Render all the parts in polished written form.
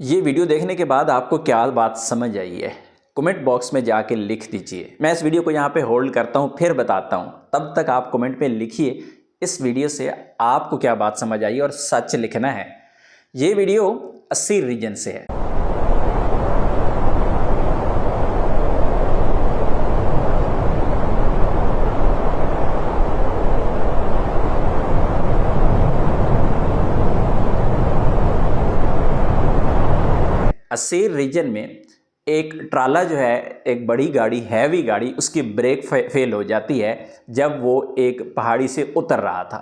ये वीडियो देखने के बाद आपको क्या बात समझ आई है, कमेंट बॉक्स में जाके लिख दीजिए। मैं इस वीडियो को यहाँ पे होल्ड करता हूँ, फिर बताता हूँ। तब तक आप कमेंट पे लिखिए इस वीडियो से आपको क्या बात समझ आई और सच लिखना है। ये वीडियो 80 रीजन से है। अस्सीर रीजन में एक ट्राला जो है, एक बड़ी गाड़ी, हैवी गाड़ी, उसकी ब्रेक फेल हो जाती है जब वो एक पहाड़ी से उतर रहा था।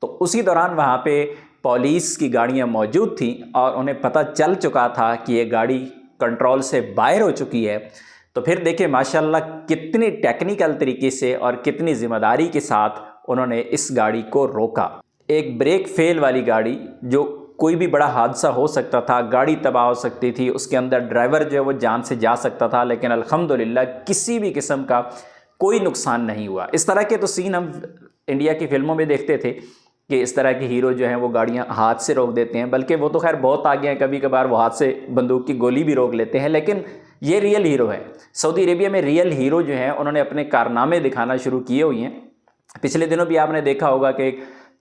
तो उसी दौरान वहाँ पे पुलिस की गाड़ियाँ मौजूद थीं और उन्हें पता चल चुका था कि ये गाड़ी कंट्रोल से बाहर हो चुकी है। तो फिर देखिए माशाल्लाह कितनी टेक्निकल तरीके से और कितनी ज़िम्मेदारी के साथ उन्होंने इस गाड़ी को रोका। एक ब्रेक फेल वाली गाड़ी, जो कोई भी बड़ा हादसा हो सकता था, गाड़ी तबाह हो सकती थी, उसके अंदर ड्राइवर जो है वो जान से जा सकता था, लेकिन अल्हम्दुलिल्लाह किसी भी किस्म का कोई नुकसान नहीं हुआ। इस तरह के तो सीन हम इंडिया की फिल्मों में देखते थे कि इस तरह के हीरो जो हैं वो गाड़ियां हाथ से रोक देते हैं, बल्कि वो तो खैर बहुत आगे हैं, कभी कभार वो हाथ से बंदूक की गोली भी रोक लेते हैं, लेकिन ये रियल हीरो है। सऊदी अरेबिया में रियल हीरो जो हैं उन्होंने अपने कारनामे दिखाना शुरू किए हुए हैं। पिछले दिनों भी आपने देखा होगा कि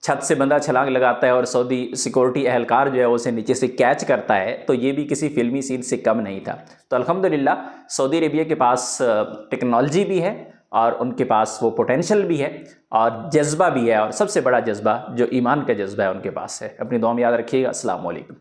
छत से बंदा छलांग लगाता है और सऊदी सिक्योरिटी एहलकार जो है उसे नीचे से कैच करता है। तो ये भी किसी फिल्मी सीन से कम नहीं था। तो अल्हम्दुलिल्लाह सऊदी अरेबिया के पास टेक्नोलॉजी भी है और उनके पास वो पोटेंशियल भी है और जज्बा भी है, और सबसे बड़ा जज्बा जो ईमान का जज्बा है उनके पास है। अपनी दुआ में याद रखिएगा। अस्सलाम वालेकुम।